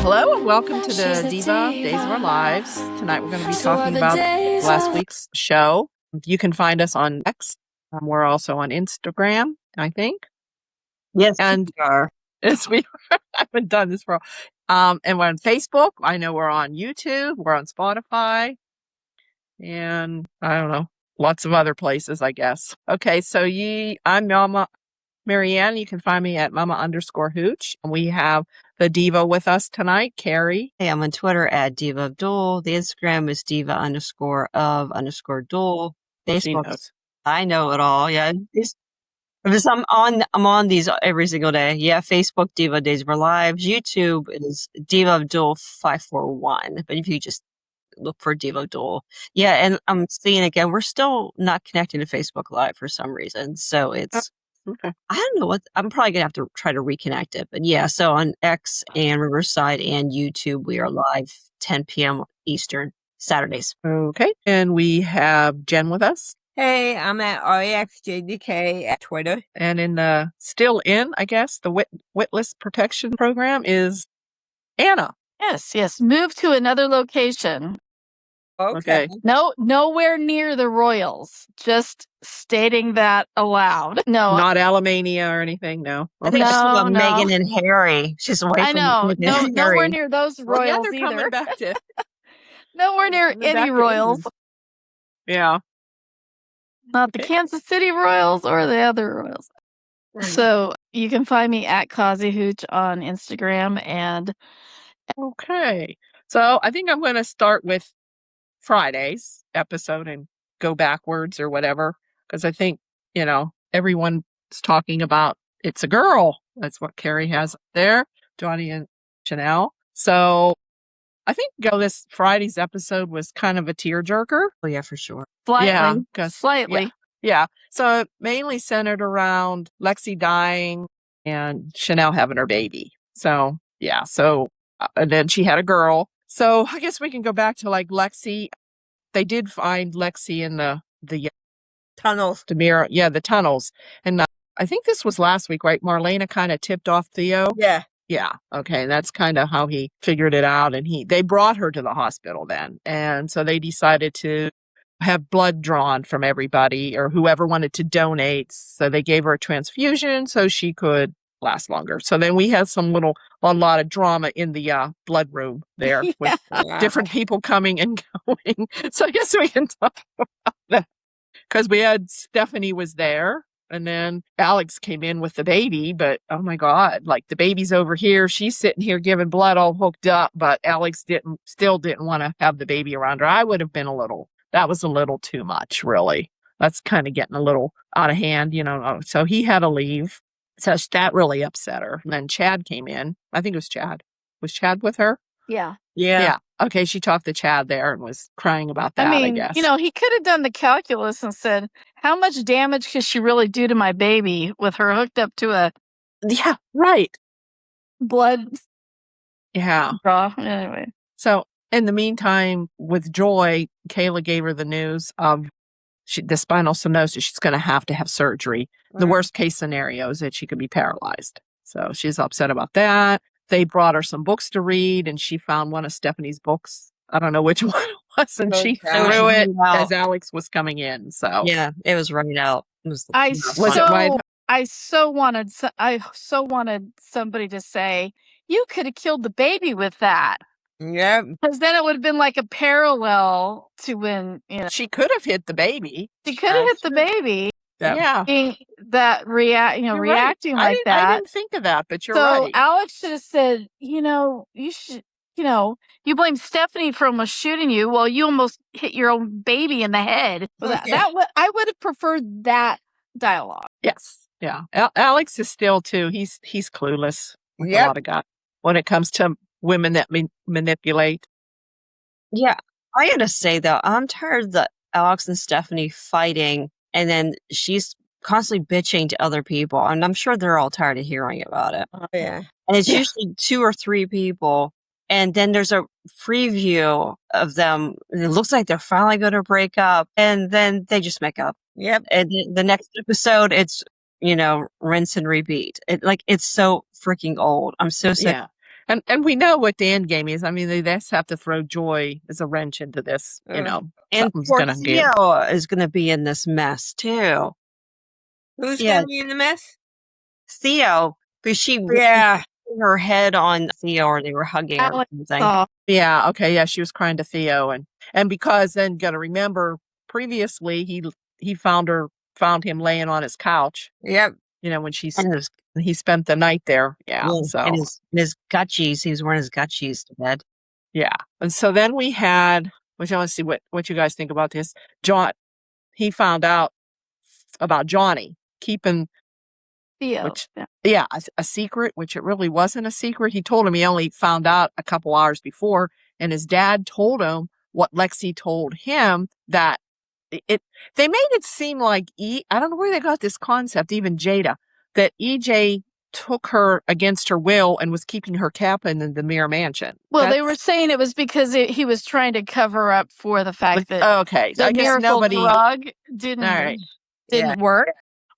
Hello and welcome to the Diva Days of Our Lives. Tonight we're going to be talking about last week's show. You can find us on X. We're also on Instagram, I think. Yes, and we are. Yes, we are. I haven't done this for and we're on Facebook. I know we're on YouTube. We're on Spotify. And I don't know, lots of other places, I guess. Okay, so I'm Mama Marianne. You can find me at Mama_Hooch. And we have the Diva with us tonight, Carrie. Hey, I'm on Twitter at Diva of DOOL. The Instagram is Diva_of_DOOL. Facebook, I know it all. Yeah, I'm on these every single day. Yeah, Facebook Diva Days of Our Lives. YouTube is Diva of DOOL 541. But if you just look for Diva of DOOL, yeah, and I'm seeing again, we're still not connecting to Facebook Live for some reason. So it's. Okay. I don't know what I'm probably gonna have to try to reconnect it, but yeah. So on X and Riverside and YouTube, we are live 10 p.m. Eastern Saturdays. Okay, and we have Jen with us. Hey, I'm at REXJDK at Twitter. And still in, I guess, the Witless Protection Program is Anna. Yes. Move to another location. Okay. Nowhere near the Royals. Just stating that aloud. No. Not Alamainia or anything, no. I think she's about Meghan and Harry. She's away I know. Nowhere near those Royals they're either. Coming back to nowhere near any Royals. Yeah. Not the Kansas City Royals or the other Royals. Right. So you can find me at Kazi Hooch on Instagram Okay. So I think I'm going to start with Friday's episode and go backwards or whatever, because I think, everyone's talking about it's a girl. That's what Carrie has there, Johnny and Chanel. So I think this Friday's episode was kind of a tearjerker. Oh, yeah, for sure. Slightly. Yeah. So it mainly centered around Lexie dying and Chanel having her baby. So, yeah. So, and then she had a girl. So I guess we can go back to Lexie. They did find Lexie in the tunnels. The tunnels. And I think this was last week, right? Marlena kind of tipped off Theo. Yeah. Yeah. Okay. That's kind of how he figured it out. And they brought her to the hospital then. And so they decided to have blood drawn from everybody or whoever wanted to donate. So they gave her a transfusion so she could last longer. So then we had a lot of drama in the blood room there with different people coming and going. So I guess we can talk about that because we had Stephanie was there. And then Alex came in with the baby, but oh my God, the baby's over here. She's sitting here giving blood all hooked up, but Alex still didn't want to have the baby around her. I would have been that was a little too much, really. That's kind of getting a little out of hand, so he had to leave. So that really upset her. And then Chad came in. I think it was Chad. Was Chad with her? Yeah. Yeah. Okay. She talked to Chad there and was crying about that, I guess. He could have done the calculus and said, how much damage could she really do to my baby with her hooked up to a... Yeah, right. Blood. Yeah. Draw. Anyway. So in the meantime, with Joy, Kayla gave her the news of the spinal stenosis. She's going to have surgery. Right. The worst case scenario is that she could be paralyzed. So she's upset about that. They brought her some books to read, and she found one of Stephanie's books. I don't know which one it was, and she threw it as Alex was coming in. So yeah, it was right out. I so wanted somebody to say, you could have killed the baby with that. Yeah. Because then it would have been like a parallel to when, she could have hit the baby. She could have hit the baby. Yeah. That reacting right. like that. I didn't think of that, but you're right. So Alex should have said, you should, you blame Stephanie for almost shooting you. Well, you almost hit your own baby in the head. I would have preferred that dialogue. Yes. Yeah. Alex is still too. He's clueless. A lot of guys when it comes to women that manipulate. Yeah. I gotta say though, I'm tired of the Alex and Stephanie fighting. And then she's constantly bitching to other people. And I'm sure they're all tired of hearing about it. Yeah. And it's usually 2 or 3 people. And then there's a preview of them. It looks like they're finally going to break up. And then they just make up. Yep. And the next episode, it's, rinse and repeat. It's so freaking old. I'm so sick. Yeah. And we know what the end game is. I mean, they just have to throw Joy as a wrench into this, And something's poor gonna give. Theo is going to be in this mess too. Who's Yeah. gonna be in the mess? Theo, because she Yeah. put her head on Theo, or they were hugging or Alex something. saw. Yeah, okay, yeah, she was crying to Theo, and because then gotta remember previously he found him laying on his couch, Yep. when And he spent the night there. Yeah, and so his gut cheese. He was wearing his gut cheese to bed. yeah. And so then we had, which I want to see what you guys think about this. He found out about Johnny keeping Theo. which a secret, which it really wasn't a secret. He told him he only found out a couple hours before, and his dad told him what Lexie told him, that they made it seem like I don't know where they got this concept, even Jada, that EJ took her against her will and was keeping her captain in the Mirror Mansion. Well, they were saying it was because he was trying to cover up for the fact that okay, the I guess miracle nobody. drug didn't work.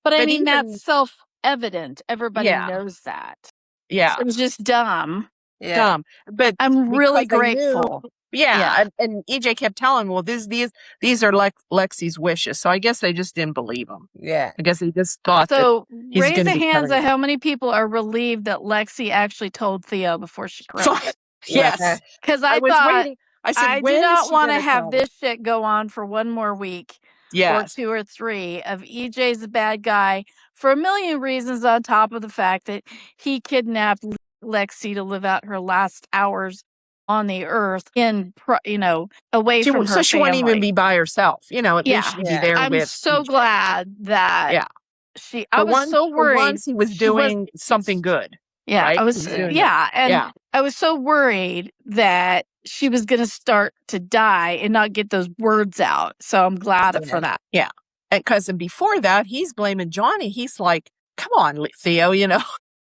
But I But mean, even- that's self-evident. Everybody Yeah. knows that. Yeah, It was just dumb. Yeah. dumb. But I'm really because they knew- grateful. Yeah, and EJ kept telling, well, these are Lexie's wishes. So I guess they just didn't believe him. Yeah. I guess they just thought So he's raise gonna the be hands cutting of how many people are relieved that Lexie actually told Theo before she cried. that. Yes. Because I I was thought, waiting. I said, I when do is not she want to gonna have tell this me? shit go on for one more week or Yes. 2 or 3 of EJ's a bad guy for a million reasons, on top of the fact that he kidnapped Lexie to live out her last hours on the earth away from her So she wouldn't even family. be by herself. At Yeah. least she'd be Yeah. there I'm with so EJ. glad that Yeah. I For was so For worried. once he was she was- doing something good. Yeah, right? I was. He was doing Yeah, and Yeah. I was so worried that she was going to start to die and not get those words out. So I'm glad for that. Yeah. And because before that, he's blaming Johnny. He's like, come on, Theo,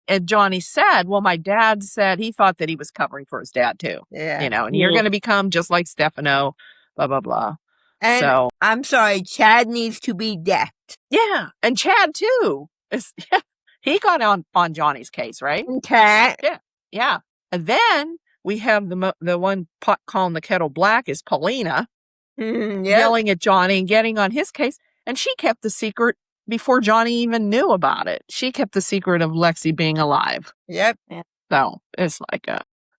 And Johnny said, well, my dad said he thought that he was covering for his dad too. Yeah. And you're going to become just like Stefano, blah, blah, blah. And So, I'm sorry, Chad needs to be decked. yeah. And Chad too. He got on Johnny's case, right? And Cat. Yeah. And then we have the one pot calling the kettle black is Paulina yelling at Johnny and getting on his case. And she kept the secret before Johnny even knew about it. She kept the secret of Lexie being alive. Yep. So it's like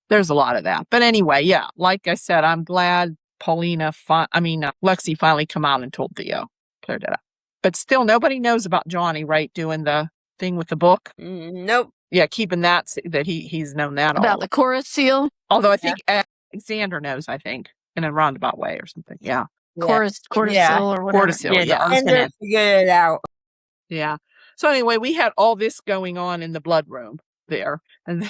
there's a lot of that. But anyway, yeah, like I said, I'm glad Lexie finally come out and told Theo, cleared it up. But still, nobody knows about Johnny, right? Doing the thing with the book. Nope. Yeah, keeping that he's known that all. About the chorus seal. Although I think Xander knows, I think, in a roundabout way or something. Yeah. Chorus seal or whatever. Cortisil, yeah. And then figure it out. Yeah. So anyway, we had all this going on in the blood room there. And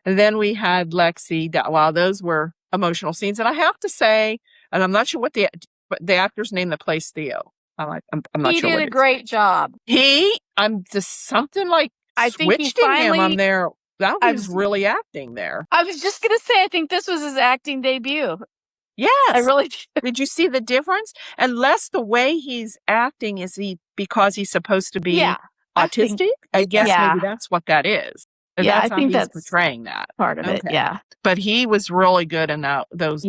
then we had Lexie. Wow, those were emotional scenes. And I have to say, and I'm not sure what the actor's name that plays Theo. I'm not He sure. did what a great job. I'm just something like I think he switched in him. finally- I'm there. That was really acting there. I was just going to say, I think this was his acting debut. Yes. I really Did you see the difference? Unless the way he's acting is because he's supposed to be autistic? I guess maybe that's what that is. And Yeah, that's I how think he's that's portraying that. part of it. Okay. Yeah. But he was really good in those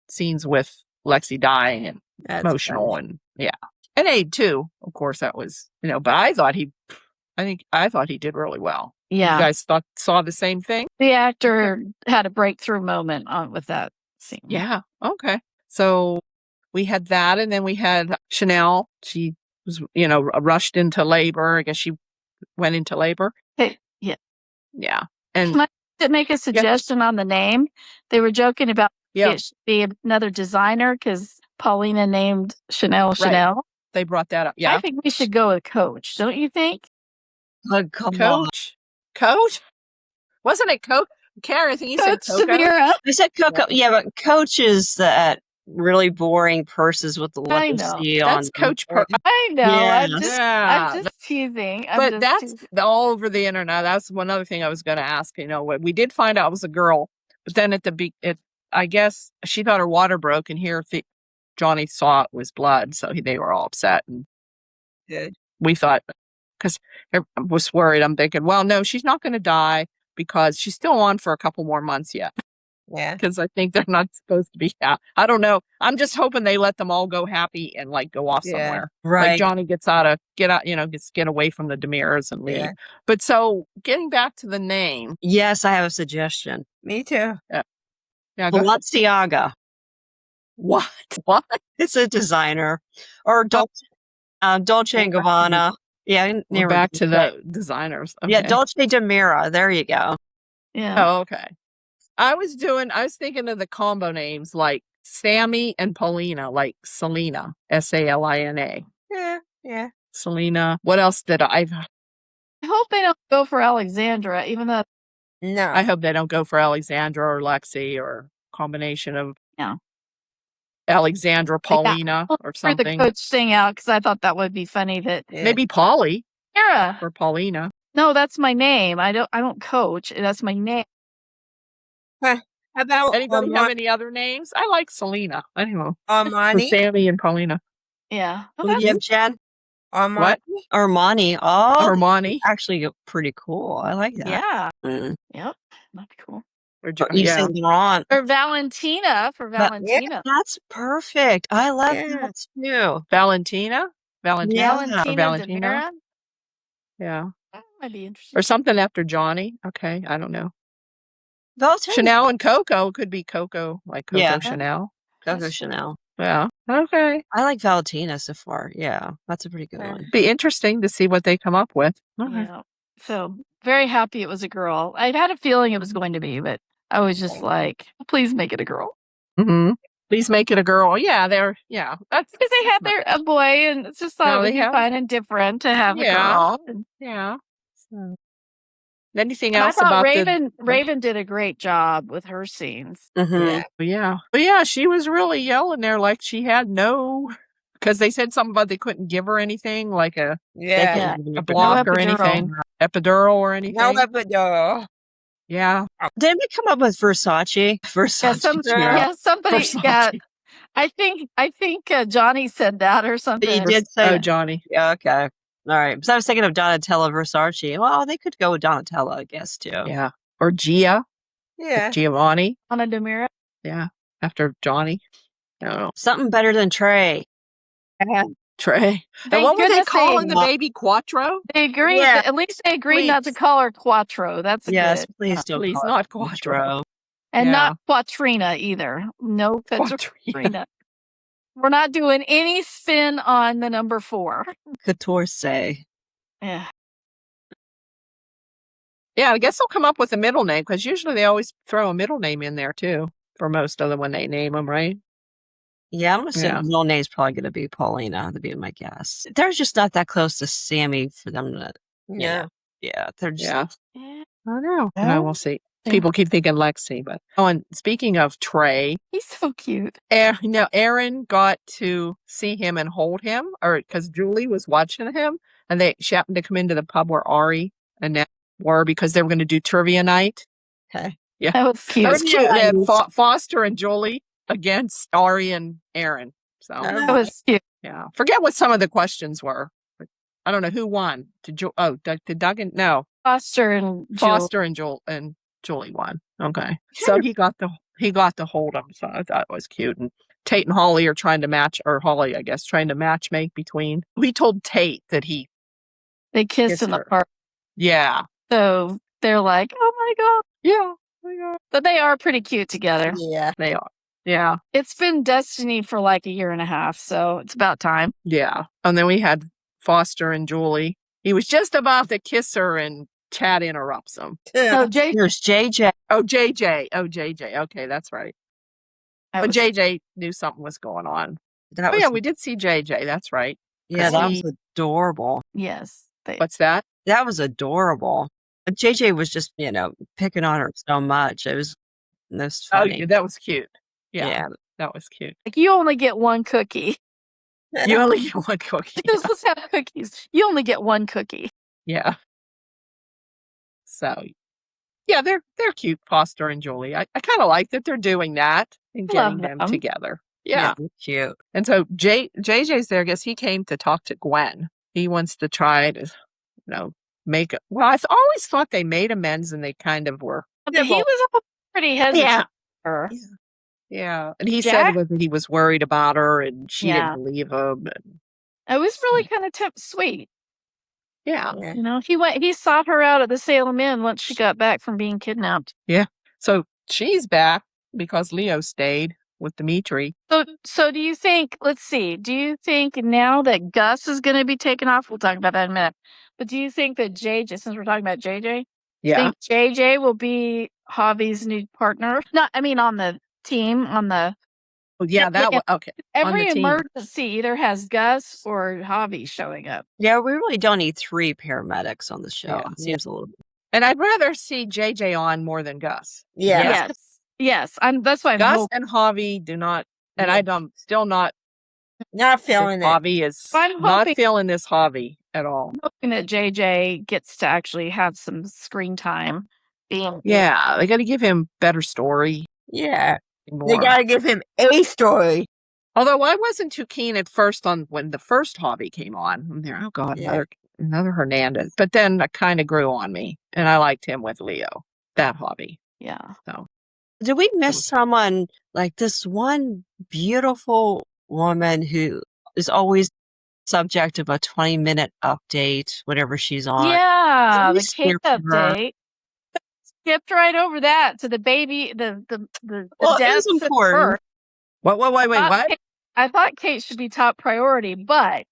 scenes with Lexie dying and That's emotional funny. and and Abe too. Of course, that was but I thought he did really well. Yeah. You guys saw the same thing? The actor had a breakthrough moment with that scene. Yeah. Okay. So we had that, and then we had Chanel. She was, rushed into labor. I guess she went into labor. Hey, yeah. Yeah. And Can I make a suggestion on the name? They were joking about it should be another designer because Paulina named Chanel. They brought that up. Yeah. I think we should go with Coach. Don't you think? Coach? Wasn't it Coach? Karen, I think you said Coco. Samira. I said Coco. Yeah, but Coach is that really boring purses with the I leather know. seal That's on Coach. I know. Yes. I'm just teasing. But that's all over the internet. That's one other thing I was going to ask. We did find out it was a girl, but then I guess she thought her water broke, and here Johnny saw it was blood, so they were all upset. And we thought, because I was worried, I'm thinking, well, no, she's not going to die. because she's still on for a couple more months yet. Yeah. Because I think they're not supposed to be. I don't know. I'm just hoping they let them all go happy and like go off Yeah. somewhere. Right. Like Johnny get away from the Demirs and leave. Yeah. But so getting back to the name. Yes, I have a suggestion. Me too. Yeah, go ahead. Balenciaga. What? What? It's a designer. Or Dolce and Gabbana. Yeah, We're back to the designers. Okay. Yeah, Dolce Demira. There you go. Yeah. Oh, okay. I was thinking of the combo names like Sammy and Paulina, like Selena, Salina. Yeah. Selena. What else did I hope they don't go for Alexandra, even though. No. I hope they don't go for Alexandra or Lexie or combination of Alexandra, Paulina or something. The coach thing out because I thought that would be funny. That maybe Polly Sarah or Paulina. No, that's my name. I don't coach. That's my name. How about anybody have any other names? I like Selena. Anyway, Armani, Sammy and Paulina. Yeah. Who do you have, Jen? Armani. What? Armani. Oh, Armani. Actually, pretty cool. I like that. Yeah. Mm. Yep. That'd be cool. You say Laurent. Or Valentina for Valentina. Yeah, that's perfect. I love that too. Valentina. Valentina. Demira? Yeah. That might be interesting. Or something after Johnny. Okay. I don't know. Valentina. Chanel and Coco could be Coco, like Coco Chanel. Coco Chanel. Yeah. Okay. I like Valentina so far. Yeah, that's a pretty good one. Be interesting to see what they come up with. Okay. Yeah. So very happy it was a girl. I had a feeling it was going to be, but I was just like, please make it a girl. Mm-hmm. Please make it a girl. Yeah, that's because they had a boy, and it's just thought it would be fun and different to have a girl. Yeah. So. Anything And else I thought about Raven did a great job with her scenes. Mm-hmm. Yeah. But yeah, she was really yelling there like she had because they said something about they couldn't give her anything like a block or anything, epidural or anything. No epidural. Yeah. Didn't we come up with Versace? Somebody. Versace. Yeah, I think Johnny said that or something. He did say Johnny. Yeah. Okay. All right. Because I was thinking of Donatella Versace. Well, they could go with Donatella, I guess, too. Yeah. Or Gia. Yeah. Giovanni. Anna Demira. Yeah. After Johnny. I don't know. Something better than Trey. Trey. And what were they calling the baby? Quattro? They agreed. Yeah. At least they agreed not to call her Quattro. That's yes. good. Please don't. Please not Quattro. And not Quattrina either. No Quattrina. We're not doing any spin on the number 4. Catorce. Yeah. Yeah, I guess they'll come up with a middle name because usually they always throw a middle name in there too for most of them when they name them, right? Yeah, I'm assuming the middle name's probably going to be Paulina, to be my guess. They're just not that close to Sammy for them to. Yeah. They're just. Yeah. I know. No, we'll see. People keep thinking Lexie, but and speaking of Trey, he's so cute. Aaron got to see him and hold him, or because Julie was watching him, and she happened to come into the pub where Ari and Nat were because they were going to do trivia night. Okay, yeah, that was cute. That was cute. They had Foster and Julie against Ari and Aaron. So that was cute. Yeah, forget what some of the questions were. I don't know who won. Did Duggan? No, Foster and Julie won. Okay. So he got to hold him. So I thought it was cute. And Tate and Holly are trying to Holly, I guess, trying to matchmake between. We told Tate that they kissed in the park. Yeah. So they're like, oh my God. Yeah. Oh my God. But they are pretty cute together. Yeah. They are. Yeah. It's been destiny for like a year and a half. So it's about time. Yeah. And then we had Foster and Julie. He was just about to kiss her and Chad interrupts him. No, There's JJ. Oh, JJ. Okay, that's right. But JJ knew something was going on. We did see JJ. That's right. Yeah, that was adorable. Yes. What's that? That was adorable. JJ was just, picking on her so much. It was funny. Oh, that was cute. Yeah, that was cute. Like, you only get one cookie. You only get one cookie. Let's have cookies. You only get one cookie. Yeah. So, yeah, they're cute, Foster and Julie. I kind of like that they're doing that and getting them together. Yeah. Cute. And so JJ's there. I guess he came to talk to Gwen. He wants to try to, make it. Well, I've always thought they made amends and they kind of were. But he was pretty hesitant. Yeah. for her. Yeah. And he Jack- said he was worried about her and she Yeah. didn't believe him. And, It was really kind of sweet. yeah. You know, he sought her out at the Salem Inn once she got back from being kidnapped. Yeah. So she's back because Leo stayed with Dimitri. So do you think, let's see, do you think now that Gus is going to be taken off, we'll talk about that in a minute, but do you think that JJ, since we're talking about JJ, Yeah. think JJ will be Javi's new partner? On the team, on the... Well, yeah, that was okay. Every team. emergency either has Gus or Javi showing up. Yeah, we really don't need 3 paramedics on the show. Yeah. It seems a little bit. And I'd rather see JJ on more than Gus. Yeah. Yes. That's why Gus and Javi do not, and I'm still not feeling it. Javi is I'm not hoping- feeling this Javi at all. hoping that JJ gets to actually have some screen time. Yeah, they got to give him better story. Yeah. More. They gotta give him a story. Although I wasn't too keen at first on when the first Javi came on. I'm there, oh God, Yeah. another Hernandez. But then it kind of grew on me, and I liked him with Leo, that Javi. Yeah. So Did we miss someone like this one beautiful woman who is always subject of a 20-minute update whenever she's on? Yeah, We the cake skipped her. update. Skipped right over that to the baby, the Well, it deaths was at important. birth. wait, what? I thought Kate should be top priority, but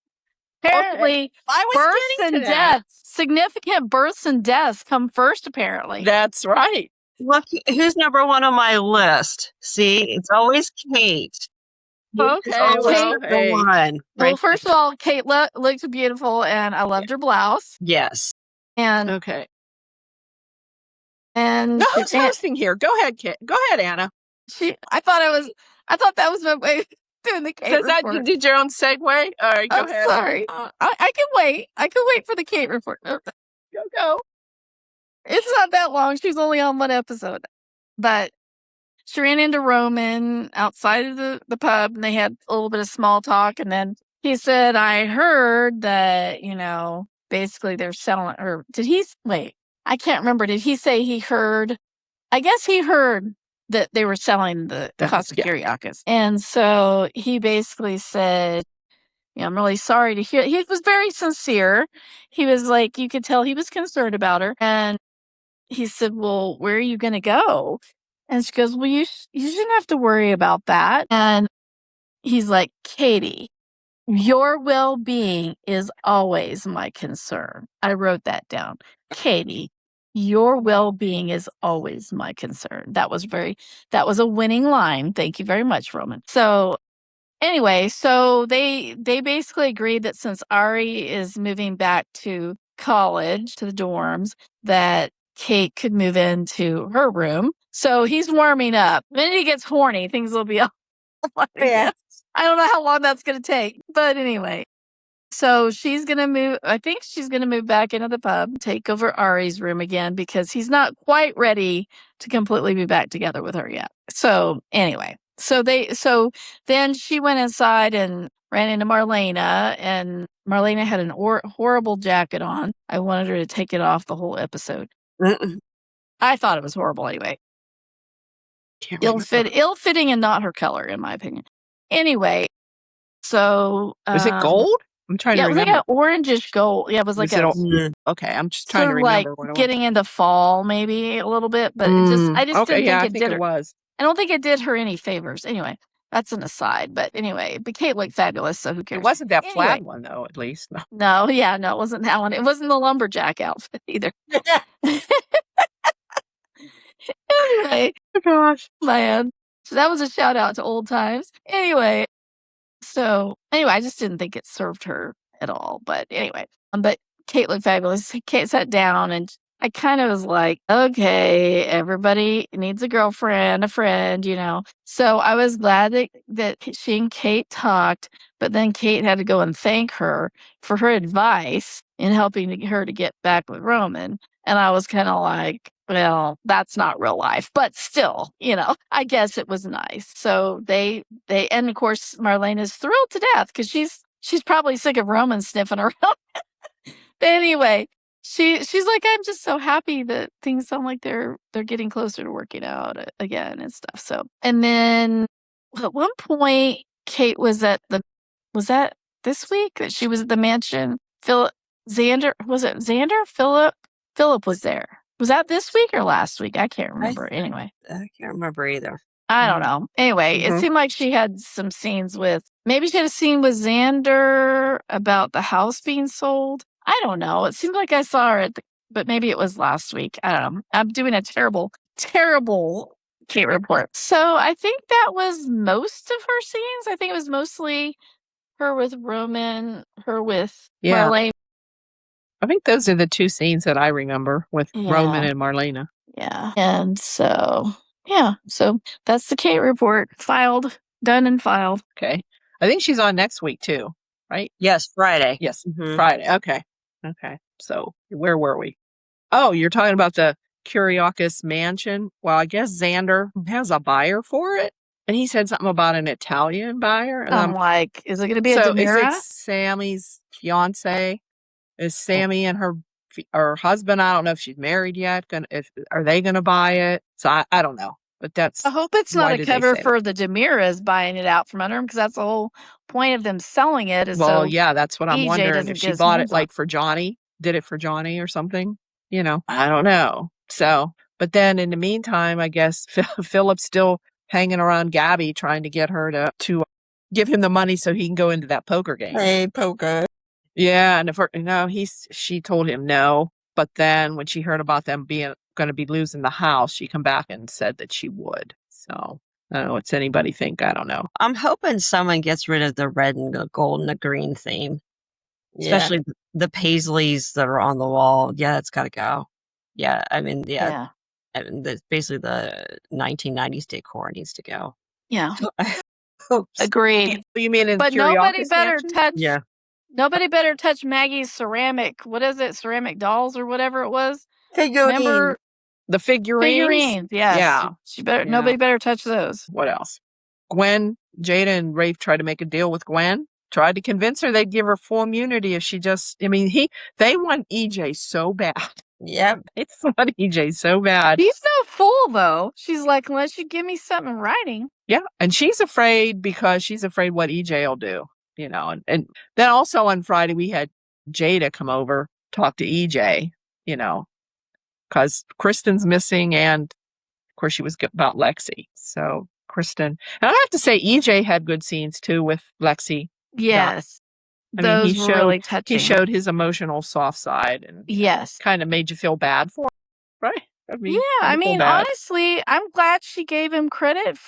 apparently I was births getting and to that. deaths, significant births and deaths come first, apparently. That's right. Look, who's number 1 on my list? See, it's always Kate. Okay, It's always well, the hey. one. Well, Right? first of all, Kate looked beautiful, and I loved her blouse. Yes. And Okay. and No, who's hosting here? Go ahead, Kate. Go ahead, Anna. I thought that was my way of doing the Kate Does that report. you did your own segue? All right, go I'm ahead. sorry. I can wait. I can wait for the Kate report. Go. It's not that long. She's only on one episode. But she ran into Roman outside of the pub, and they had a little bit of small talk. And then he said, I heard that, basically they're selling, or did he, wait, I can't remember. Did he say he heard? I guess he heard that they were selling the Casa Kiriakis. And so he basically said, I'm really sorry to hear. He was very sincere. He was like, you could tell he was concerned about her. And he said, well, where are you going to go? And she goes, well, you shouldn't have to worry about that. And he's like, Katie, your well-being is always my concern. I wrote that down. Katie, your well-being is always my concern. That was a winning line. Thank you very much, Roman. So anyway, so they basically agreed that since Ari is moving back to college, to the dorms, that Kate could move into her room. So he's warming up. The minute he gets horny, things will be all Yeah. I don't know how long that's going to take. But anyway, so she's going to move. I think she's going to move back into the pub, take over Ari's room again, because he's not quite ready to completely be back together with her yet. So anyway, so then she went inside and ran into Marlena, and Marlena had an horrible jacket on. I wanted her to take it off the whole episode. I thought it was horrible anyway. Ill-fitting and not her color, in my opinion. Anyway, so Was it gold? I'm trying to remember. Yeah, it was like an orangish gold. Yeah, it was like okay, I'm just trying to remember like what it was. getting into fall, maybe a little bit, but I just Okay, didn't think yeah, I it think did it her. was. I don't think it did her any favors. Anyway, that's an aside. But anyway, but Kate looked fabulous, so who cares? It wasn't that plaid Anyway. one, though, at least. No. No, it wasn't that one. It wasn't the lumberjack outfit either. Anyway, Oh, gosh. man. So that was a shout out to old times. Anyway, I just didn't think it served her at all. But anyway, but Kate looked fabulous. Kate sat down, and I kind of was like, okay, everybody needs a girlfriend, a friend, So I was glad that she and Kate talked, but then Kate had to go and thank her for her advice in helping her to get back with Roman. And I was kind of like, well, that's not real life, but still, I guess it was nice. So and of course, Marlene is thrilled to death because she's probably sick of Roman sniffing around. But anyway, she's like, I'm just so happy that things sound like they're getting closer to working out again and stuff. So, and then at one point, Kate was that this week that she was at the mansion? Xander Philip was there. Was that this week or last week? I can't remember. Anyway, I can't remember either. I don't know. Anyway, it seemed like she had some scenes maybe she had a scene with Xander about the house being sold. I don't know. It seemed like I saw her but maybe it was last week. I don't know. I'm doing a terrible Kate report. So I think that was most of her scenes. I think it was mostly her with Roman, her with Marlene. I think those are the two scenes that I remember with Roman and Marlena. Yeah. And so, so that's the Kate report. Done and filed. Okay. I think she's on next week too, right? Yes, Friday. Yes, Friday. Okay. So where were we? Oh, you're talking about the Kiriakis Mansion? Well, I guess Xander has a buyer for it. And he said something about an Italian buyer. And I'm like, is it going to be a Dimira? Is it Sammy's fiance? Is Sammy and her husband? I don't know if she's married yet. Are they going to buy it? So I don't know. But I hope it's not a cover for the Demiras buying it out from under him, because that's the whole point of them selling it. That's what I'm wondering. If she bought it like for Johnny, did it for Johnny or something? I don't know. So, but then in the meantime, I guess Philip's still hanging around Gabby, trying to get her to give him the money so he can go into that poker game. Hey, poker. Yeah, and she told him no. But then when she heard about them going to be losing the house, she come back and said that she would. So I don't know. What's anybody think? I don't know. I'm hoping someone gets rid of the red and the gold and the green theme, especially the paisleys that are on the wall. Yeah, it's got to go. Yeah, I mean, I mean, basically the 1990s decor needs to go. Yeah, agreed. You mean but nobody better touch. Yeah. Nobody better touch Maggie's ceramic. What is it? Ceramic dolls or whatever it was. Figurines. Remember the figurines? Yes. Yeah. Nobody better touch those. What else? Gwen, Jada, and Rafe tried to make a deal with Gwen. Tried to convince her they'd give her full immunity if she just. I mean, they want EJ so bad. Yep. It's want EJ so bad. He's no fool though. She's like, unless you give me something in writing. Yeah, and she's afraid because she's afraid what EJ will do. And then also on Friday, we had Jada come over, talk to EJ, because Kristen's missing. And of course, she was about Lexie. So Kristen, and I have to say, EJ had good scenes too with Lexie. Yes. Those were really touching. He showed his emotional soft side and kind of made you feel bad for him, right? I mean, honestly, I'm glad she gave him credit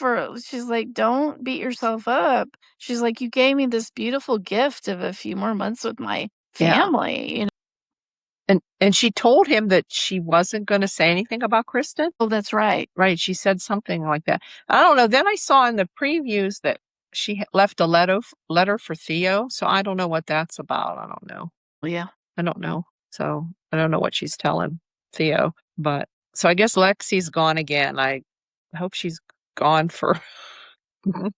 she's like, don't beat yourself up. She's like, you gave me this beautiful gift of a few more months with my family. And she told him that she wasn't going to say anything about Kristen. Oh, that's right. Right. She said something like that. I don't know. Then I saw in the previews that she left a letter for Theo. So I don't know what that's about. I don't know. Yeah. I don't know. So I don't know what she's telling Theo, but. So I guess Lexie's gone again. I hope she's gone for I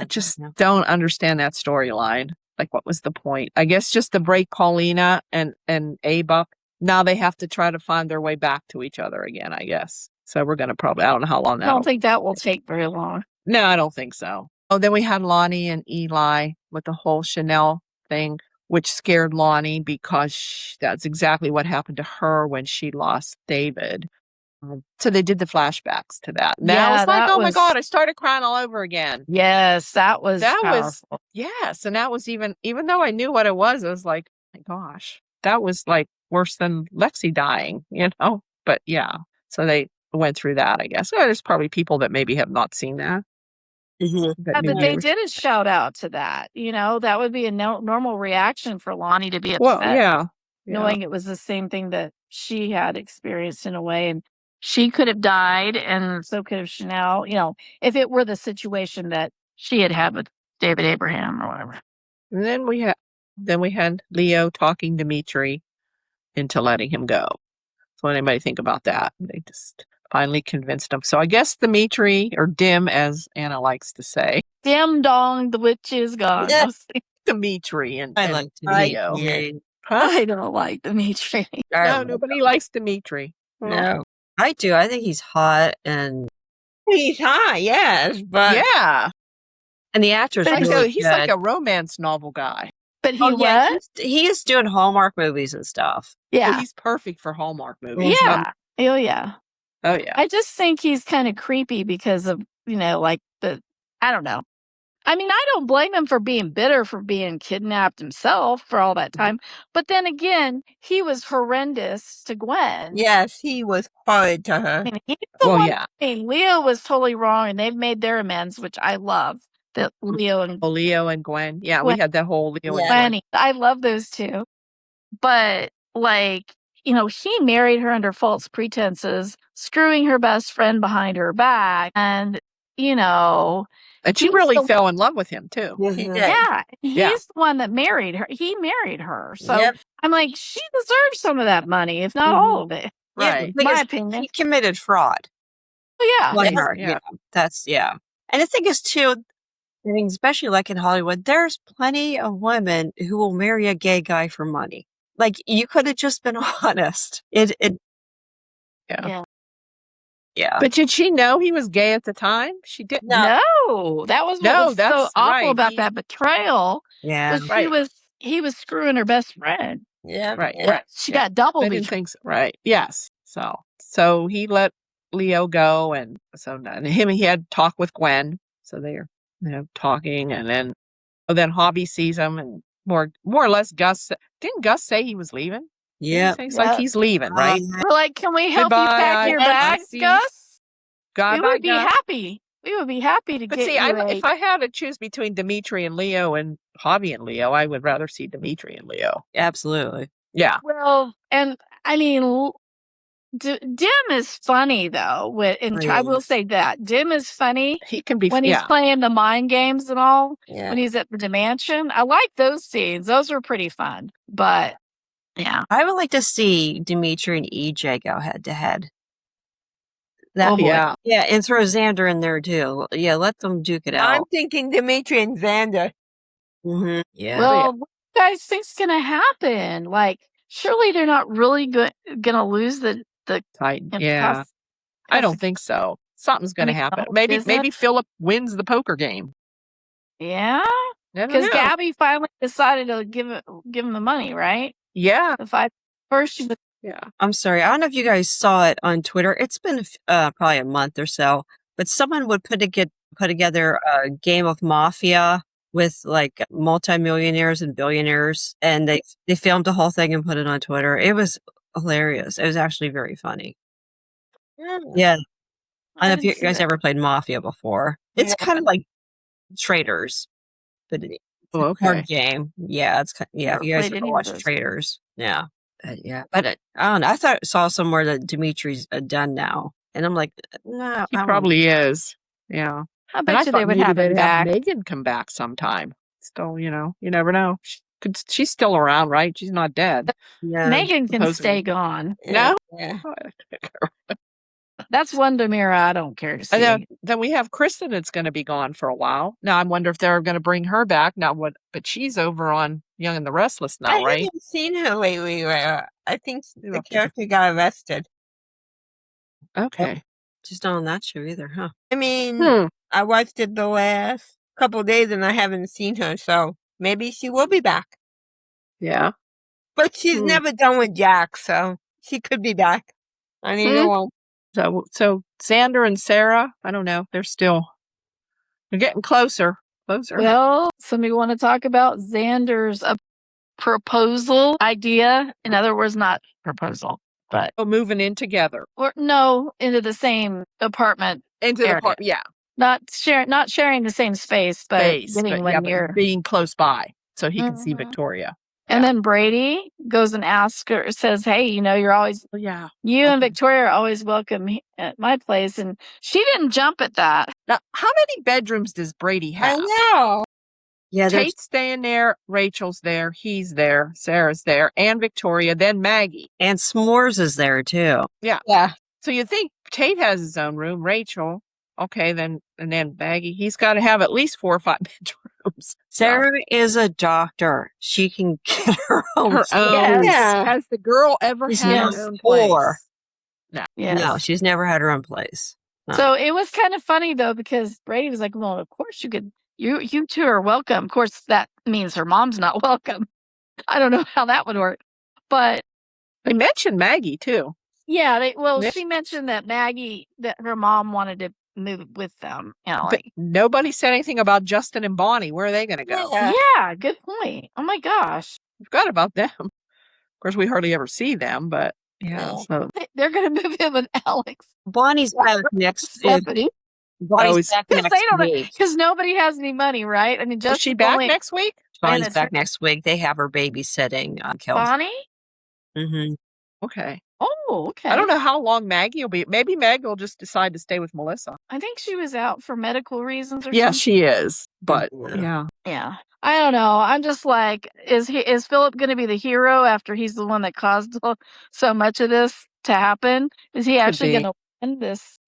just don't understand that storyline. Like, what was the point? I guess just to break Paulina and Abe up. Now they have to try to find their way back to each other again, I guess. So we're going to I don't know how long that. I don't think that will take very long. No, I don't think so. Oh, then we had Lani and Eli with the whole Chanel thing, which scared Lani because that's exactly what happened to her when she lost David. So they did the flashbacks to that. Now I was like, oh my God, I started crying all over again. Yes, that was powerful. Yes. And that was even though I knew what it was, I was like, oh my gosh, that was like worse than Lexie dying, But yeah, so they went through that, I guess. Well, there's probably people that maybe have not seen that. But they did a shout out to that. That would be a normal reaction for Lani to be upset. Well, yeah. Knowing it was the same thing that she had experienced in a way. And she could have died, and so could have Chanel, if it were the situation that she had with David Abraham or whatever. And then we had Leo talking Dimitri into letting him go. So what anybody think about that? They just finally convinced him. So I guess Dimitri, or Dim, as Anna likes to say. Dim dong, the witch is gone. Yes. Dimitri and Leo. Huh? I don't like Dimitri. No, nobody likes Dimitri. No. I do. I think he's hot, and He's hot, yes, but Yeah. the actor's But really He's good. like a romance novel guy. But he Oh, yeah, was? he is doing Hallmark movies and stuff. But Yeah. he's perfect for Hallmark movies. Yeah. Oh, yeah. Oh, yeah. I just think he's kind of creepy because of, like I don't know. I mean, I don't blame him for being bitter for being kidnapped himself for all that time. But then again, he was horrendous to Gwen. yes, he was horrid to her. I mean, he's the Well, one. yeah. I mean, Leo was totally wrong, and they've made their amends, which I love. That Leo and Oh, Leo and Gwen. Yeah, Gwen. we had that whole Leo and Yeah. Gwen. Gwen. I love those two. But he married her under false pretenses, screwing her best friend behind her back, and And she he's really the- fell in love with him, too. He Mhm. did. Yeah, Yeah. he's the one that married her. He married her. So Yep. I'm like, she deserves some of that money, if not all of it. Yeah, Right. the thing My is, opinion. he committed fraud. Oh, yeah. Like Yes, her, yeah. That's And the thing is, too, I mean, especially like in Hollywood, there's plenty of women who will marry a gay guy for money. Like, you could have just been honest. Yeah. But did she know he was gay at the time? She didn't. No. No, that was what No, was so that's awful right. about that betrayal. Yeah. Was Right. he was screwing her best friend. Yep. Right, yep. right. She Yeah. got double I didn't betrayed. think so. Right. Yes. So he let Leo go, and so he had talk with Gwen. So they're talking, and then Hobby sees him, and more or less didn't Gus say he was leaving? Yeah. It's like Yeah. he's leaving, right? We're like, can we help you Goodbye, pack your I bags, see. Gus? God, We would be happy. We would be happy to But get see, you if I had to choose between Dimitri and Leo and Hobby and Leo, I would rather see Dimitri and Leo. Absolutely. Yeah. Well, and I mean, Dim is funny though. I will say that Dim is funny He can be when he's playing the mind games and all. Yeah. When he's at the mansion, I like those scenes. Those were pretty fun. But yeah, I would like to see Dimitri and EJ go head to head. Oh, boy. yeah. Yeah, and throw Xander in there too. Yeah, let them duke it I'm out. thinking Dimitri and Xander. Mm-hmm. Yeah. well, what do you guys think's gonna happen? Like, surely they're not really gonna lose the Titan. and Yeah. cuss- I don't cuss- think so. Something's going to mean, happen. no, Maybe is it? maybe Philip wins the poker game. Yeah, Never because know. Gabby finally decided to give him the money, right? Yeah. The five first she was Yeah. I'm sorry. I don't know if you guys saw it on Twitter. It's been probably a month or so, but someone would put together a game of Mafia with like multimillionaires and billionaires, and they filmed the whole thing and put it on Twitter. It was hilarious. It was actually very funny. Yeah. I don't know if you didn't see guys that. ever played Mafia before. It's Yeah. kind of like Traders, but it's Oh, a okay. card game. Yeah, it's yeah. Never You guys played ever any of watch those. Traders? Yeah, but I don't know. I saw somewhere that Dimitri's done now, and I'm like, no, He I don't- probably is. Yeah. I And bet I you thought they would maybe have him they'd back. Megan come back sometime. Still, you never know. She's still around, right? She's not dead. Yeah, Megan can supposedly. stay gone. No? Yeah. That's one Demira I don't care to see. And then we have Kristen that's going to be gone for a while. Now I wonder if they're going to bring her back. But she's over on Young and the Restless now, I right? haven't seen her lately. I think You're the up to- character got arrested. Okay. she's not on that show either, huh? I mean, Hmm. I watched it the last couple of days and I haven't seen her, so maybe she will be back. Yeah. But she's Hmm. never done with Jack, so she could be back on either Hmm. one. So Xander and Sarah, I don't know. They're getting closer. Well, somebody want to talk about Xander's proposal idea? In other words, not proposal, but Moving in together into the same apartment, into the Area. park. Yeah. not sharing the same space, but Space, getting but, one yeah, near. but being close by so he can see Mhm. Victoria. And then Brady goes and says, "Hey, you're always Oh, yeah. you and Okay. Victoria are always welcome at my place." And she didn't jump at that. Now, how many bedrooms does Brady I have? know. Yeah, there's Tate's staying there, Rachel's there, he's there, Sarah's there, and Victoria, then Maggie. and S'mores is there too. Yeah. So you think Tate has his own room, Rachel, okay, and then Maggie. He's got to have at least 4 or 5 bedrooms. rooms. Sarah is a doctor. She can get her own. Her space. own. Yeah. Has the girl ever She's had not her own poor. place? Yes. No, she's never had her own place. No. So it was kind of funny though, because Brady was like, well, of course you could, you two are welcome. Of course, that means her mom's not welcome. I don't know how that would work. But They mentioned Maggie too. yeah, Yeah. she mentioned that Maggie, that her mom wanted to move with them. You know, But nobody said anything about Justin and Bonnie. Where are they going to go? yeah, good point. Oh my gosh. I forgot about them. Of course, we hardly ever see them, but yeah. So They're going to move in with Alex. Bonnie's back next. Stephanie. Bonnie's back Because next they don't know, week. because nobody has any money, right? I mean, is just she back next week? Bonnie's that's back right. next week. They have her babysitting Kelsey. Bonnie? Mm-hmm. Okay. Oh, okay. I don't know how long Maggie will be. Maybe Maggie will just decide to stay with Melissa. I think she was out for medical reasons or Yeah, something. she is. But Yeah. Yeah. I don't know. I'm just like, is Philip going to be the hero after he's the one that caused so much of this to happen? Is he actually be. going to win this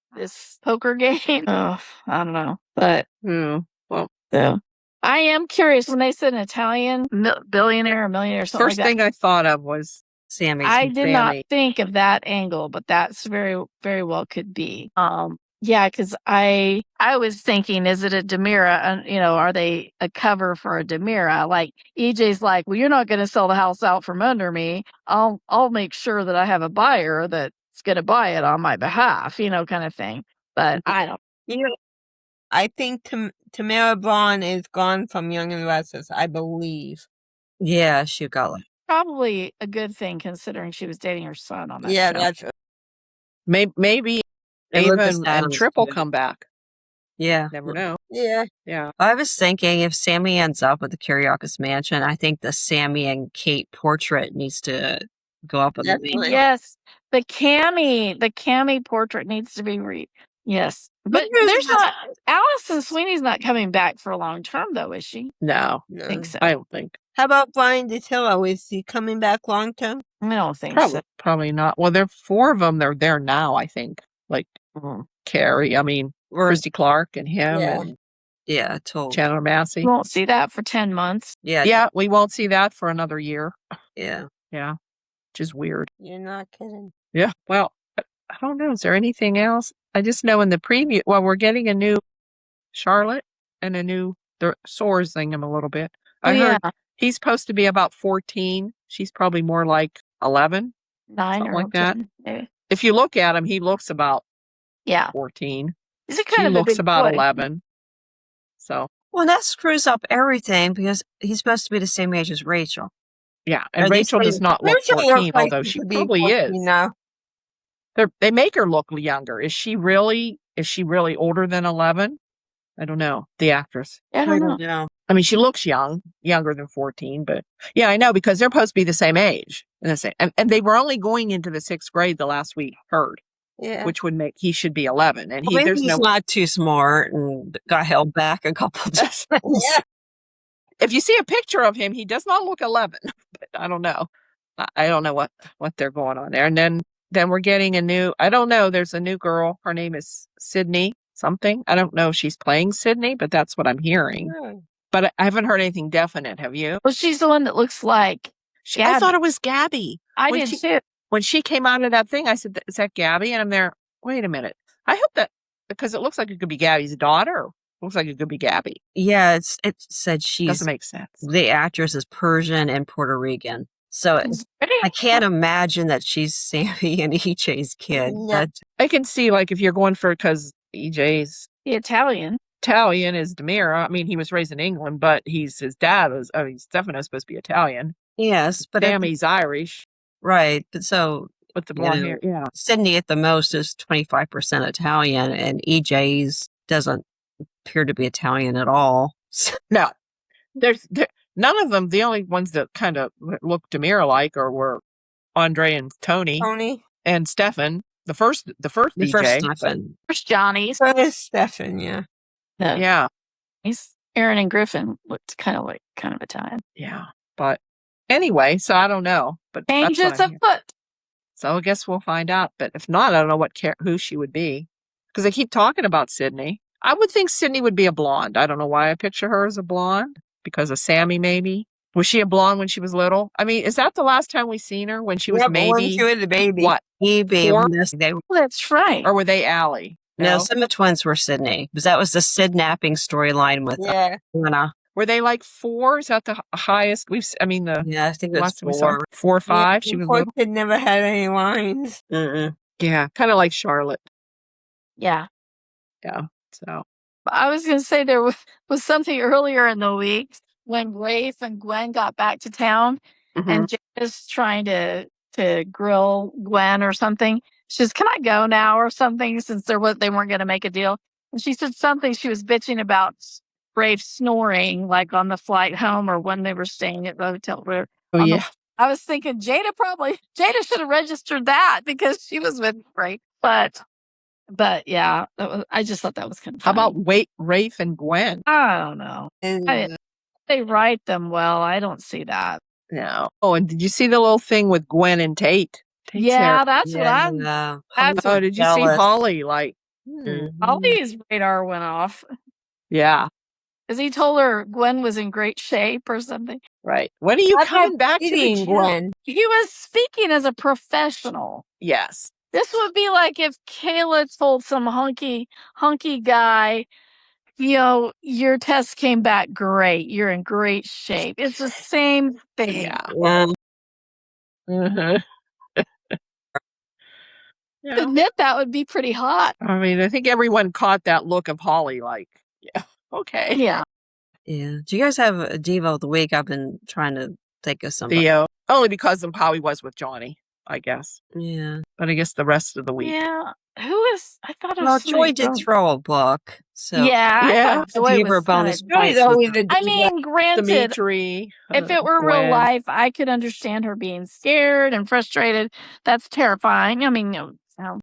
poker game? Oh, I don't know. But Well, yeah. I am curious when they said an Italian billionaire or millionaire or something first like that. thing I thought of was Sammy. I did not Sammy. think of that angle, but that's very, very well could be. Yeah, because I was thinking, is it a Demira? You know, are they a cover for a Demira? Like EJ's like, well, you're not going to sell the house out from under me. I'll make sure that I have a buyer that's going to buy it on my behalf, you know, kind of thing. But I don't. I think Tamara Braun is gone from Young and Restless, I believe. Yeah, she got like. Probably a good thing considering she was dating her son on that Yeah, show. that's maybe And Ava Lucas and Adams, Triple too. come back. Yeah. Never know. yeah. Yeah. I was thinking if Sammy ends up with the Kiriakis Mansion, I think the Sammy and Kate portrait needs to go up on the Definitely. main. Yes, the Cammy portrait needs to be yes. But Who's there's that? not Allison Sweeney's not coming back for a long term though, is she? No, I think so. I don't think. How about Brian DeTillo? Is he coming back long term? I don't think Probably, so. probably not. Well, there are 4 of them. They're there now, I think. Like Carrie, I mean, Christy Clark and him and totally. Chandler Massey. You won't see that for 10 months. Yeah, we won't see that for another year. Yeah. Yeah, which is weird. You're not kidding. Yeah, well, I don't know. Is there anything else? I just know in the preview, well, we're getting a new Charlotte and a new, they're soaring him a little bit. I heard he's supposed to be about 14. She's probably more like 11. 9 something or like that. 10, maybe. If you look at him, he looks about 14. He's a kind of looks a big about boy. 11. So Well, that screws up everything because he's supposed to be the same age as Rachel. yeah, and Or they Rachel say- does not look Rachel 14, looks like although she she could be probably 14 is. now. They make her look younger. Is she really older than 11? I don't know. The actress. I don't know. know. I mean, she looks younger than 14, but yeah, I know because they're supposed to be the same age. And they were only going into the 6th grade the last we heard, Yeah. which would make he should be 11. And Well, maybe there's he's no. not too smart and got held back a couple times. Yeah. If you see a picture of him, he does not look 11. But I don't know. I don't know what they're going on there. And then we're getting a new. I don't know. There's a new girl. Her name is Sydney something. I don't know if she's playing Sydney, but that's what I'm hearing. But I haven't heard anything definite. Have you? Well, she's the one that looks like I Gabby. thought it was Gabby. I When did she- too. When she came out of that thing, I said, "Is that Gabby?" And I'm there. Wait a minute. I hope that because it looks like it could be Gabby's daughter. Looks like it could be Gabby. Yeah, it said she's Doesn't make sense. the actress is Persian and Puerto Rican. So I can't imagine that she's Sammy and EJ's kid. Yeah. But I can see like if you're going for because EJ's The Italian. Italian is Demira. I mean, he was raised in England, but his dad was. I mean, Stefano's supposed to be Italian. yes, but Sammy's Irish right. But so with the blonde know, hair. Yeah. Sydney at the most is 25% Italian, and EJ's doesn't appear to be Italian at all. No, there's none of them. The only ones that kind of looked Demira like were Andre and Tony and Stefan. The first DJ. First Stefan. First Johnny's. First Stefan, yeah. No, Yeah. Aaron and Griffin looked kind of Italian. Yeah. But anyway, so I don't know. But that's Changes what I'm hearing. afoot. So I guess we'll find out. But if not, I don't know who she would be because they keep talking about Sydney. I would think Sydney would be a blonde. I don't know why I picture her as a blonde. Because of Sammy, maybe. Was she a blonde when she was little? I mean, is that the last time we seen her? When she was Yep, when maybe she was a baby. what? Maybe 4? That's right. Or were they Allie? No, some of the twins were Sydney. Because that was the Sidnapping storyline with Yeah. Anna. Were they like 4? Is that the highest we've? I think it was last time we saw 4. 4 or 5. Yeah, She was poor little. kid never had any lines. Yeah, kind of like Charlotte. Yeah. Yeah. So I was going to say there was something earlier in the week when Rafe and Gwen got back to town, and Jada's trying to grill Gwen or something. She says, "Can I go now?" or something, since they weren't going to make a deal. And she said something. She was bitching about Rafe snoring, like on the flight home or when they were staying at the hotel. I was thinking Jada should have registered that because she was with Rafe, But yeah, I just thought that was kind of funny. How about Rafe and Gwen? I don't know. They write them well. I don't see that. No. Oh, and did you see the little thing with Gwen and Tate? Tate's Yeah, hair. that's what I'm. Oh, did you see Holly? Like, Holly's radar went off yeah, because he told her Gwen was in great shape or something. right. When are you coming back to the gym? Gwen? He was speaking as a professional. Yes. This would be like if Kayla told some hunky guy, your test came back great. You're in great shape. It's the same thing. Yeah. I admit that would be pretty hot. I mean, I think everyone caught that look of Holly, like, yeah, okay. Yeah. Yeah. Do you guys have a Diva of the Week? I've been trying to think of somebody. Theo. Only because of how he was with Johnny, I guess. Yeah. But I guess the rest of the week. Yeah. Who is? I thought it was. Well, Joy did throw a book. So yeah. I thought Joy gave her was bonus kinda- points. I mean, granted, Dimitri. if it were Gwen. real life, I could understand her being scared and frustrated. That's terrifying. I mean,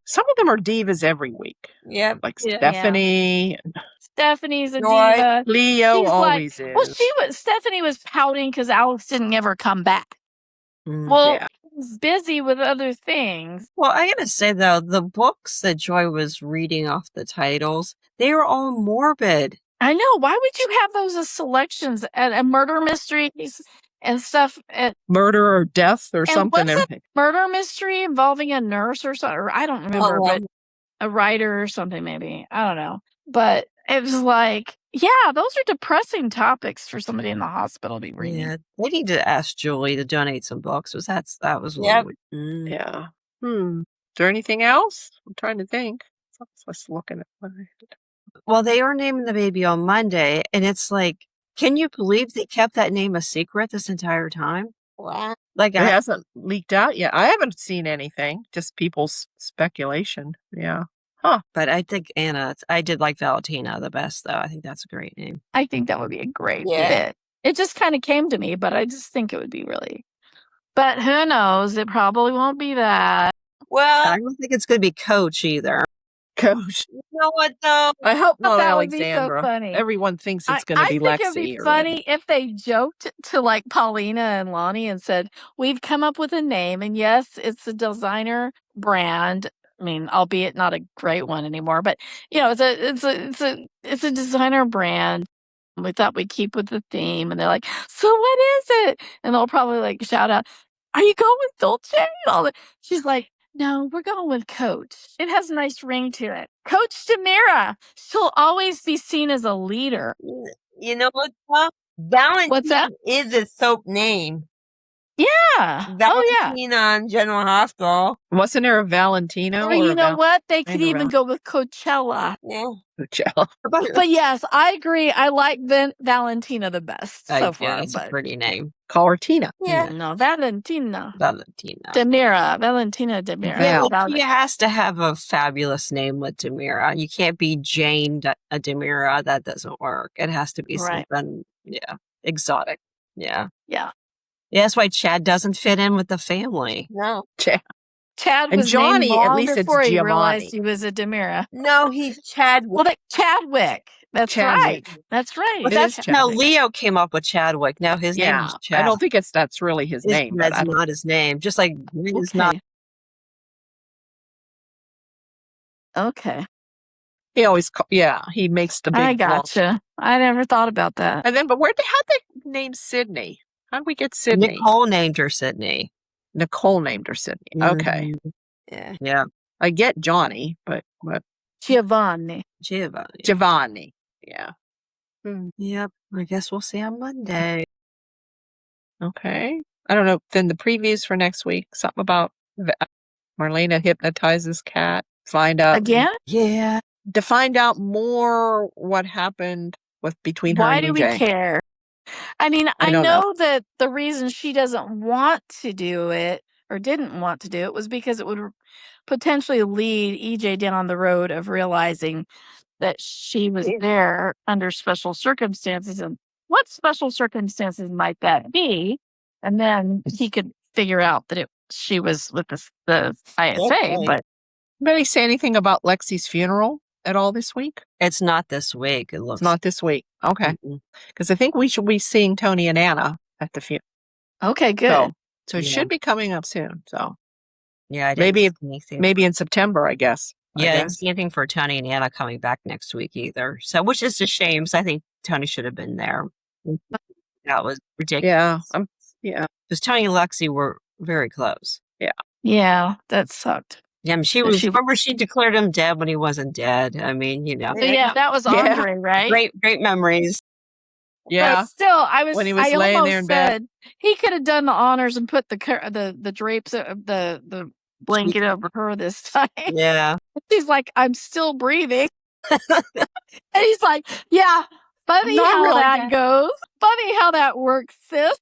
some of them are divas every week. Yeah. Like Stephanie. Stephanie's a Joy. diva. Leo She's always like, is. Well, Stephanie was pouting because Alex didn't ever come back. Well, was busy with other things. Well, I gotta say though, the books that Joy was reading off the titles, they were all morbid. I know. Why would you have those as selections and murder mysteries and stuff? Murder or death or something. Was it murder mystery involving a nurse or something? Or I don't remember, but a writer or something maybe. I don't know. But it was like, yeah, those are depressing topics for somebody in the hospital to be reading. Yeah, we need to ask Julie to donate some books. That was yeah. Is there anything else? I'm trying to think. Let's look at it. Well, they are naming the baby on Monday, and it's like, can you believe they kept that name a secret this entire time? Wow. Like, it hasn't leaked out yet. I haven't seen anything. Just people's speculation. Yeah. Huh. But I think I did like Valentina the best, though. I think that's a great name. I think that would be a great fit. It just kind of came to me, but I just think it would be really. But who knows? It probably won't be that. Well, I don't think it's going to be Coach either. Coach. You know what, though? I hope not that Alexandra. Would be so funny. Everyone thinks it's going to be Lexie. I think it'd be funny if they joked to like Paulina and Lani and said, "We've come up with a name, and yes, it's a designer brand. I mean, albeit not a great one anymore, but it's a designer brand. We thought we'd keep with the theme." And they're like, "So what is it?" And they'll probably like shout out, "Are you going with Dolce?" And all that. She's like, "No, we're going with Coach. It has a nice ring to it. Coach Demira. She'll always be seen as a leader." You know what, Valentina What's that? is a soap name. Yeah. Valentina on General Hospital. Wasn't there a Valentino? Or you know what? They could I even go with Coachella. Yeah. Coachella. But yes, I agree. I like Valentina the best so far. That's a pretty name. Call her Tina. Yeah. No, Valentina. Valentina Demira. Yeah, she has to have a fabulous name with Demira. You can't be Jane Demira. That doesn't work. It has to be something, exotic. Yeah. Yeah. Yeah, that's why Chad doesn't fit in with the family. No. Chad and was Johnny, named long at least before it's he Giovanni. realized he was a Demira. No, he's Chadwick. Well, Chadwick. That's Chadwick. right. That's right. But that's how Leo came up with Chadwick. Now his name is Chad. I don't think that's really his name. That's not his name. Just like it's not. Okay. He always, he makes the big I lump. gotcha. I never thought about that. And then, but how'd they name Sydney? How'd we get Sydney? Nicole named her Sydney. Nicole named her Sydney. Okay. Yeah. Yeah. I get Johnny, but Giovanni. Giovanni. Yeah. Yep. I guess we'll see on Monday. Okay. I don't know. Then the previews for next week, something about Marlena hypnotizes Kat. Find out Again? Yeah. to find out more what happened between her Why and do EJ. we care? I mean, I don't know that the reason she doesn't want to do it or didn't want to do it was because it would potentially lead EJ down the road of realizing that she was there under special circumstances. And what special circumstances might that be? And then he could figure out that she was with the ISA. Okay. But Anybody say anything about Lexie's funeral at all this week? It's not this week. It looks It's not this week. Okay. Because I think we should be seeing Tony and Anna at the funeral. okay, good. So it Yeah. should be coming up soon. So Yeah, I Maybe- didn't see anything. maybe in September, I guess. Yeah, I didn't see anything for Tony and Anna coming back next week either. So, which is a shame. So I think Tony should have been there. That was ridiculous. Yeah. Because Tony and Lexie were very close. Yeah, that sucked. Yeah, I mean, remember she declared him dead when he wasn't dead. I mean, So yeah, that was Yeah. Andre, right? great memories. Yeah. But still, When he was I laying almost there in bed. said he could have done the honors and put the drapes, the blanket over her this time. Yeah. She's like, I'm still breathing. And he's like, yeah, funny Not how really that bad. goes. Funny how that works, sis.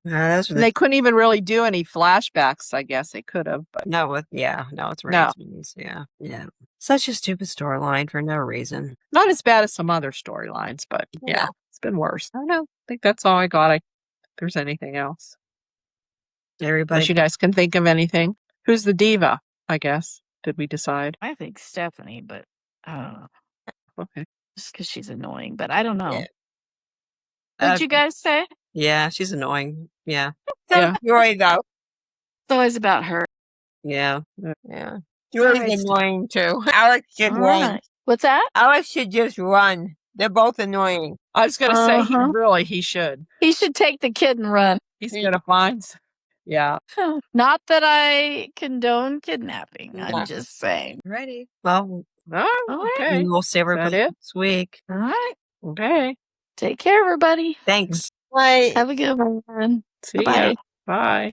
That's They couldn't even really do any flashbacks. I guess they could have, but no, it's No. Raisins. Yeah. Yeah. Such a stupid storyline for no reason. not as bad as some other storylines. But yeah, it's been worse. I don't know. I think that's all I got. If there's anything else, Everybody. unless you guys can think of anything. Who's the diva? I guess. Did we decide? I think Stephanie, but I don't know. Okay. Just because she's annoying, but I don't know. Yeah. What'd you guys say? Yeah, she's annoying. Yeah. Yeah. Joy, though. It's always about her. Yeah. Yeah. Joy's Alright. annoying, too. Alex should All run. right. What's that? Alex should just run. They're both annoying. I was gonna say Uh-huh. he should. He should take the kid and run. He's gonna find. Yeah. Not that I condone kidnapping. Yeah. I'm just saying. Ready. Well, Oh, All right. okay. we'll see everybody it? next week. All right. Okay. Take care, everybody. Thanks. Like, Have a good one. See ya. Bye-bye. Bye.